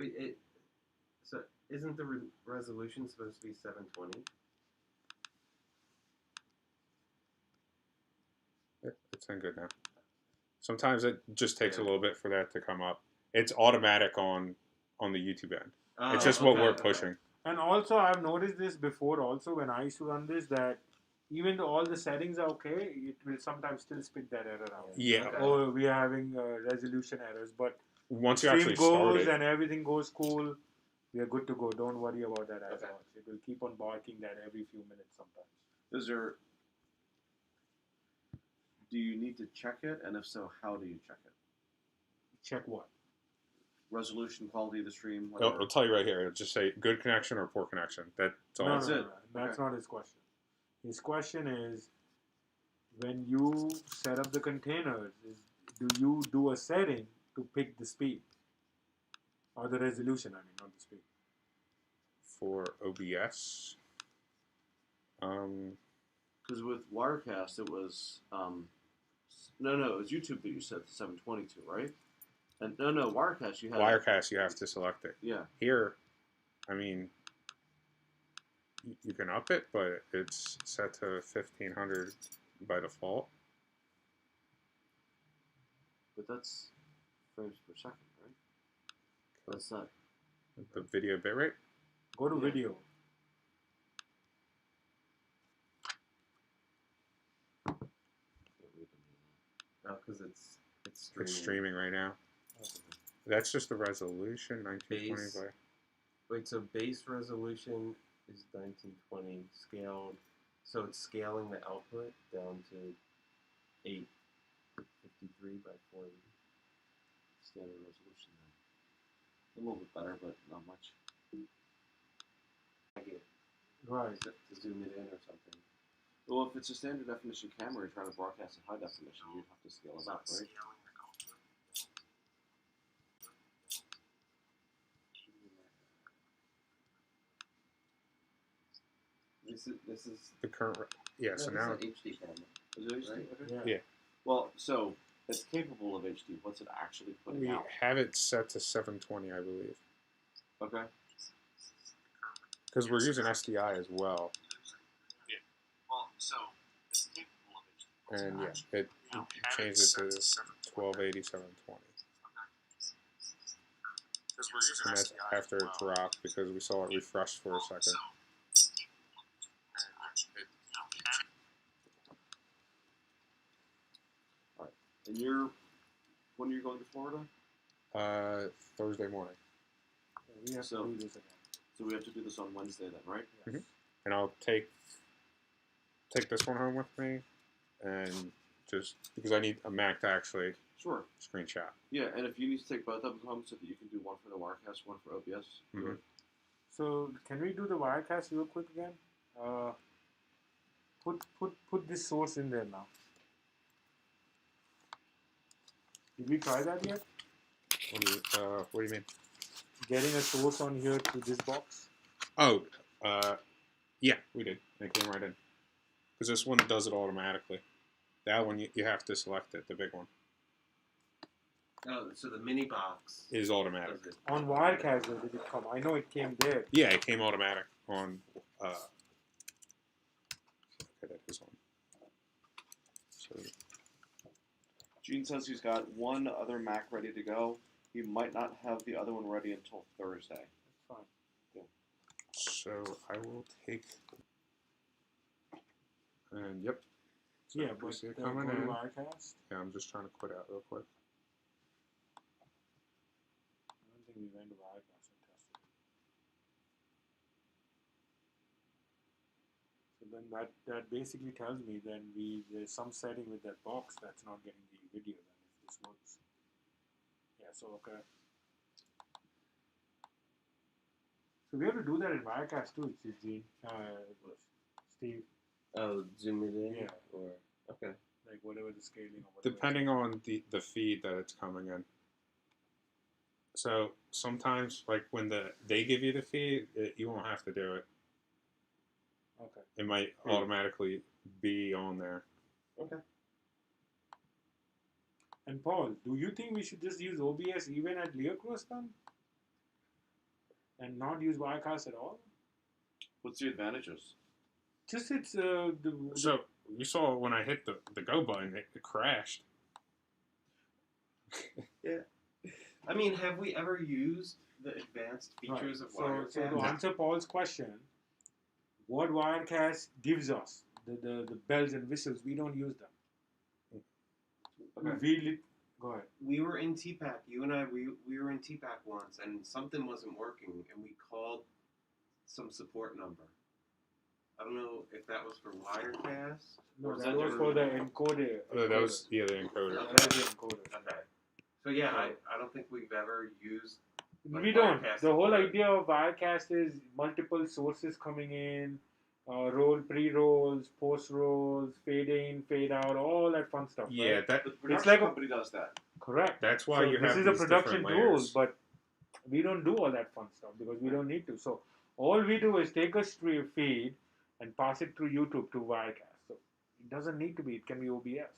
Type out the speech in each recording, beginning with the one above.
Wait, so isn't the resolution supposed to be 720? It's in good now. Sometimes it just takes a Yeah. little bit for that to come up. It's automatic on the YouTube end. Oh, It's just what okay, we're okay. pushing. And also, I've noticed this before. Also, when I used to run this, that even though all the settings are okay, it will sometimes still spit that error out. Yeah. Okay. Oh, we are having resolution errors, but Once you stream actually goes start it, and everything goes cool, we are good to go. Don't worry about that as Okay. much. It will keep on barking that every few minutes sometimes. Is there? Do you need to check it, and if so, how do you check it? Check what? Resolution, quality of the stream. I'll tell you right here. It'll just say good connection or poor connection. That's all. No, That's no, it. no, that's Okay. not his question. His question is, when you set up the containers, do you do a setting to pick the speed or the resolution? I mean, not the speed. For OBS. Because with Wirecast, it was no, it was YouTube that you set to 722, right? And no, Wirecast you had Wirecast, you have to select it. Yeah, Here, I mean, you can up it, but it's set to 1500 by default. but that's frames per second, right? That's not. The video bitrate. Go to Yeah. video. Oh, because it's streaming. It's streaming right now. That's just the resolution, 1920 Base. by. Wait, so base resolution is 1920 scaled, so it's scaling the output down to 853 by 480. Standard resolution then. A little bit better, but not much. I get Right. to zoom it in or something. Well, if it's a standard definition camera, you're trying to broadcast in high definition, you'd have to scale it up, right? This is The current. Yeah, so now. an HD camera. Is it HD? Right. Okay. Yeah. Yeah. Well, so it's capable of HD. What's it actually putting We out? have it set to 720, I believe. Okay. Because we're using SDI as well. Well, so it's capable of HD. And yeah, it changed it to 1280, 720. And that's after it dropped because we saw it refresh for a second. And when are you going to Florida? Thursday morning. We have So- to do this again. So we have to do this on Wednesday then, right? Yes. Mhm. And I'll take this one home with me, and just because I need a Mac to actually Sure. screenshot. Yeah, and if you need to take both of them home so that you can do one for the Wirecast, one for OBS, do Mhm. it. So can we do the Wirecast real quick again? Put this source in there now. Did we try that yet? What do you mean? Getting a source on here to this box? Oh, yeah, we did. It came right in. Because this one does it automatically. That one, you have to select it, the big one. Oh, so the mini box Is automatic. does it. On Wirecast, where did it come? I know it came there. Yeah, it came automatic on. Okay, that is on. So, Gene says he's got one other Mac ready to go. He might not have the other one ready until Thursday. Fine. so I will take. And yep. So Yeah, we but see it go coming to in. Wirecast. Yeah, I'm just trying to quit out real quick. I don't think we went to Wirecast and tested it. So then that basically tells me then there's some setting with that box that's not getting the video then if this works. Yeah, so okay. So we have to do that in Wirecast too, Gene. Steve, Oh, zoom it in? Yeah. Or, okay. like whatever the scaling or whatever. Depending on the feed that it's coming in. So sometimes, like when they give you the feed, you won't have to do it. Okay. It might automatically be on there. Okay. And Paul, do you think we should just use OBS even at LeoCross then? and not use Wirecast at all? What's the advantages? Just it's So you saw when I hit the go button, it crashed. I mean, have we ever used the advanced features of Wirecast? So to answer Paul's question, what Wirecast gives us, the bells and whistles, we don't use them. Okay. Go ahead. We were in TPAC. You and I, we were in TPAC once, and something wasn't working, and we called some support number. I don't know if that was for Wirecast. No, or is that was for the encoder. That was the encoder. That was the encoder. Okay. So yeah, I don't think we've ever used. Like We don't. Wirecast The whole support. idea of Wirecast is multiple sources coming in, roll, pre-rolls, post-rolls, fade in, fade out, all that fun stuff. Yeah, right? that The production like a- company does that. Correct. that's why So you this have is a these production different tool, layers. but we don't do all that fun stuff because we don't need to. So all we do is take a stream feed and pass it through YouTube to Wirecast. So it doesn't need to be. It can be OBS.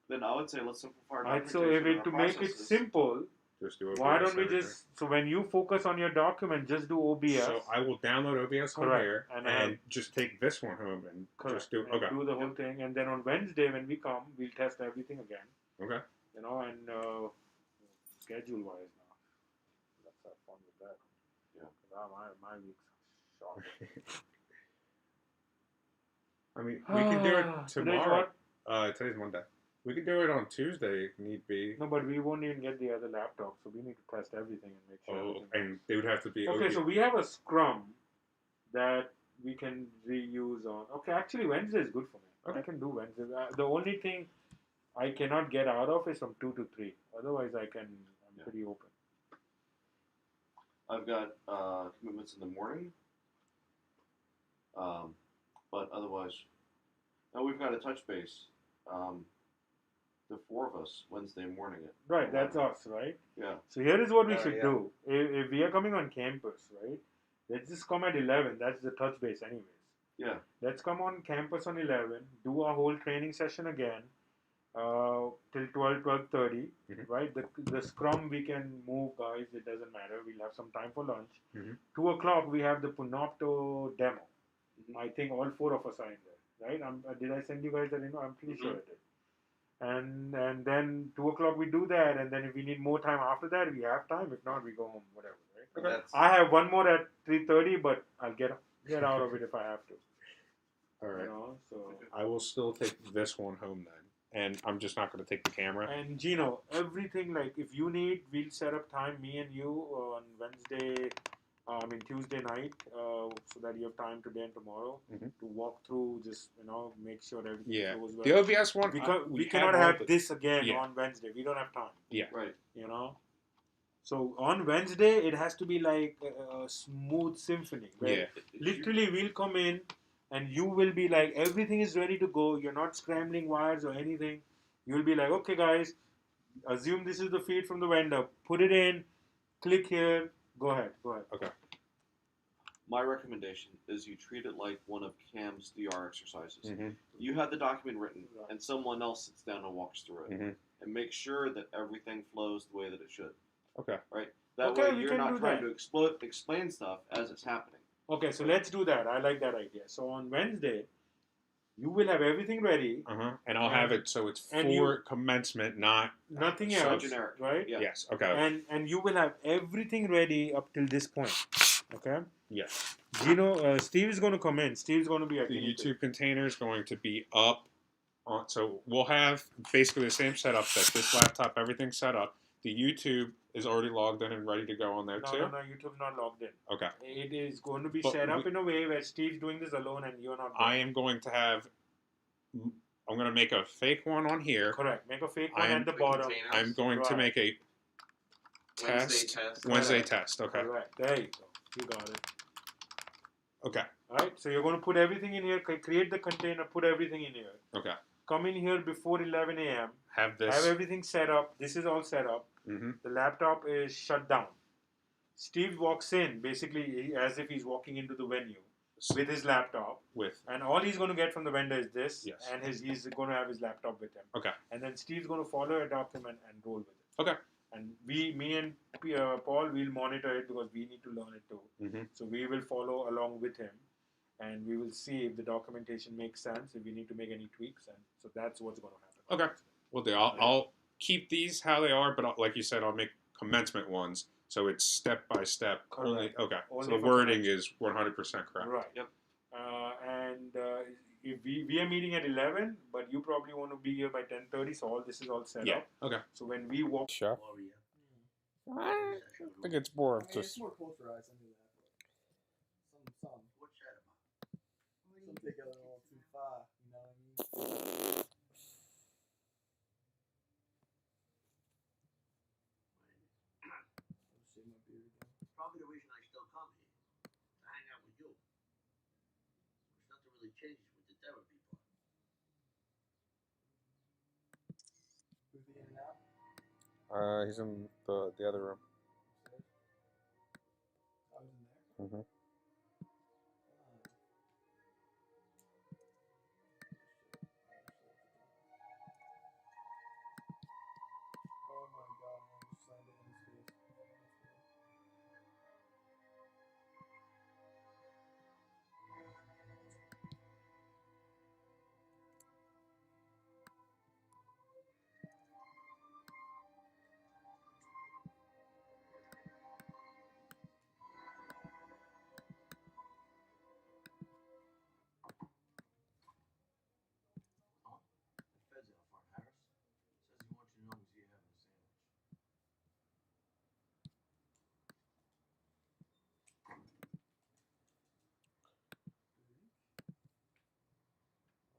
Then I would say let's simplify our Right. So documentation if and to our make it processes. simple, Just do why OBS don't we everything. just? So when you focus on your document, just do OBS. So I will download OBS on Correct. here And and just take this one home and Correct. just do. And Okay. do the whole thing, and then on Wednesday when we come, we'll test everything again. Okay. You know, and schedule wise now, let's have fun with that. Yeah. 'Cause my week's short. I mean, we can do it Today's tomorrow. what? Today's Monday. We can do it on Tuesday if need be. No, but we won't even get the other laptop, so we need to test everything and make sure. Oh, everything and they would have to be. works. Okay, OBS. so we have a Scrum that we can reuse on. Okay, actually Wednesday is good for me. Okay. I can do Wednesday. The only thing I cannot get out of is from 2 to 3. Otherwise, I'm Yeah. pretty open. I've got commitments in the morning. But otherwise, now we've got a touch base. The 4 of us Wednesday morning at Right, that's 11. us, right? Yeah. So here is what we Oh, should yeah. do. If we are coming on campus, right? Let's just come at 11. That's the touch base, anyways. Yeah. Let's come on campus on 11. Do a whole training session again till 12:30. Mhm. Right? The scrum we can move, guys. It doesn't matter. We'll have some time for lunch. Mhm. 2 o'clock we have the Punopto demo. Mhm. I think all 4 of us are in there, right? Did I send you guys that? I'm pretty sure I did. And then 2 o'clock we do that, and then if we need more time after that, we have time. If not, we go home. Whatever, right? That's, I have one more at 3:30, but I'll get out of it if I have to. All right. You know, so. I will still take this one home then, and I'm just not going to take the camera. And Gino, everything like if you need, we'll set up time, me and you, on Wednesday, Tuesday night, so that you have time today and tomorrow Mhm. to walk through. Just make sure everything Yeah. goes well. The OBS one, We had cannot all have the- this again Yeah. on Wednesday. We don't have time. Right. You know. So on Wednesday, it has to be like a smooth symphony. Where Yeah. literally, we'll come in, and you will be like, everything is ready to go. You're not scrambling wires or anything. You'll be like, okay, guys, assume this is the feed from the vendor. Put it in. Click here. Go ahead. Okay. My recommendation is you treat it like one of Cam's DR exercises. Mhm. You have the document written, Right. and someone else sits down and walks through it, Mhm. and make sure that everything flows the way that it should. Okay. Right. That Okay, way, we you're can not do trying that. to explain stuff as it's happening. Okay, so let's do that. I like that idea. So on Wednesday, you will have everything ready. And I'll have it so it's And for commencement, not. Nothing So else. generic. Right? Yeah. Yes. Okay. And you will have everything ready up till this point. Okay? Yes. Gino, Steve is going to come in. Steve's going to be a The guinea pig. YouTube container is going to be up on. So we'll have basically the same setup. That this laptop, everything's set up. The YouTube is already logged in and ready to go on there No, too. YouTube's not logged in. Okay. It is going to be But set up we- in a way where Steve's doing this alone and you're not. I am going to have. I'm going to make a fake one on here. Correct. Make a fake one I am at the the bottom. containers. I'm going to Right. make a Wednesday test. test. Wednesday Correct. test. Okay. Correct. There you go. You got it. Okay. Alright, so you're going to put everything in here, create the container, put everything in here. Okay. Come in here before 11 a.m. Have this. Have everything set up. This is all set up. Mm-hmm. The laptop is shut down. Steve walks in, basically as if he's walking into the venue with his laptop. With. And all he's going to get from the vendor is this. Yes. And he's going to have his laptop with him. Okay. And then Steve's going to follow a document and roll with it. Okay. And me and Paul, we'll monitor it because we need to learn it too. Mm-hmm. So we will follow along with him, and we will see if the documentation makes sense, if we need to make any tweaks, and so that's what's going to happen. Okay. We'll do. I'll keep these how they are, but like you said, I'll make commencement ones so it's step by step. Only Correct. okay. Only so the for wording commencement. is 100% correct. Right. Yep. And if we are meeting at 11, but you probably want to be here by 10:30, so all this is all set Yeah. up. Okay. So when we walk, Chef. Warrior. I think it's more I mean, it's more culturized, I knew that, but some. What's that about? Some take it a little too far, you know what I mean? Oh shit, my beard again. It's probably the reason I still come here. To hang out with you. Because nothing really changes with the therapy part. Who's he in now? He's in the other room. Upstairs? I was in there. Mm-hmm. Ah. Oh my god, I just slammed it in his face. The feds out front, Harris. Says he wants you to know he's here having a sandwich.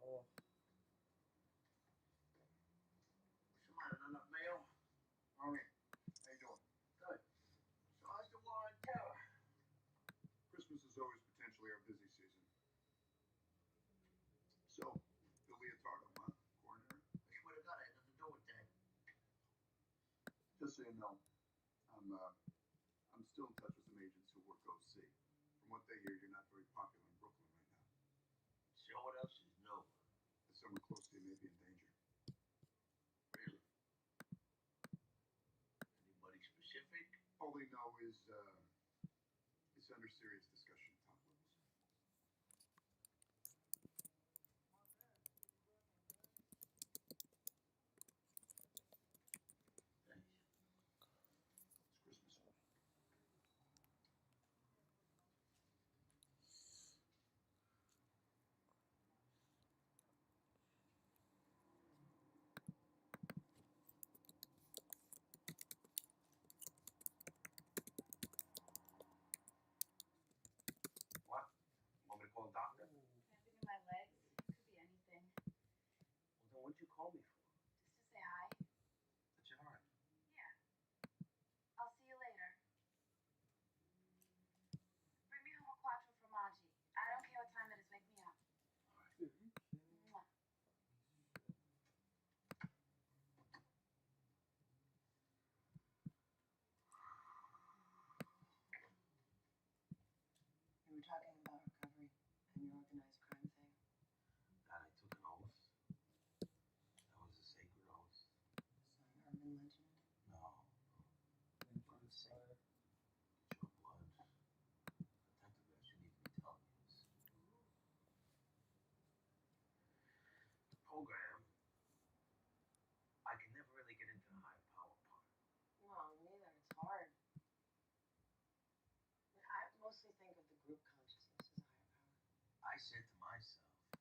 Oh, What's the matter? Not enough mail? Alright, how you doing? Good. So how's the war on terror? Christmas is always potentially our busy season. So, Bill Leotardo, huh? Coroner? I swear to God, I had nothing to do with that. Just so you know, I'm still in touch with some agents who work OC. From what they hear, you're not very popular in Brooklyn right now. So what else is new? That someone close to you may be in danger. Really? Anybody specific? All they know is, it's under serious discussion at top levels. Thanks. It's Christmas. What? Want me to call a doctor? Cramping in my legs. Could be anything. Well, then what'd you call me for? Just to say hi. That's your heart. Yeah. I'll see you later. Bring me home a quattro formaggi. I don't care what time it is. Wake me up. dude, you kidding me? Mwah. We were talking about recovery and your organized crime thing. God, I took an oath. That was a sacred oath. It's not an urban legend. No. And for this fire. It's your blood. Detective actually need to be telling you this. The program, I can never really get into the higher power part. Well, neither. It's hard. I mostly think of the group consciousness as a higher power. I said to myself,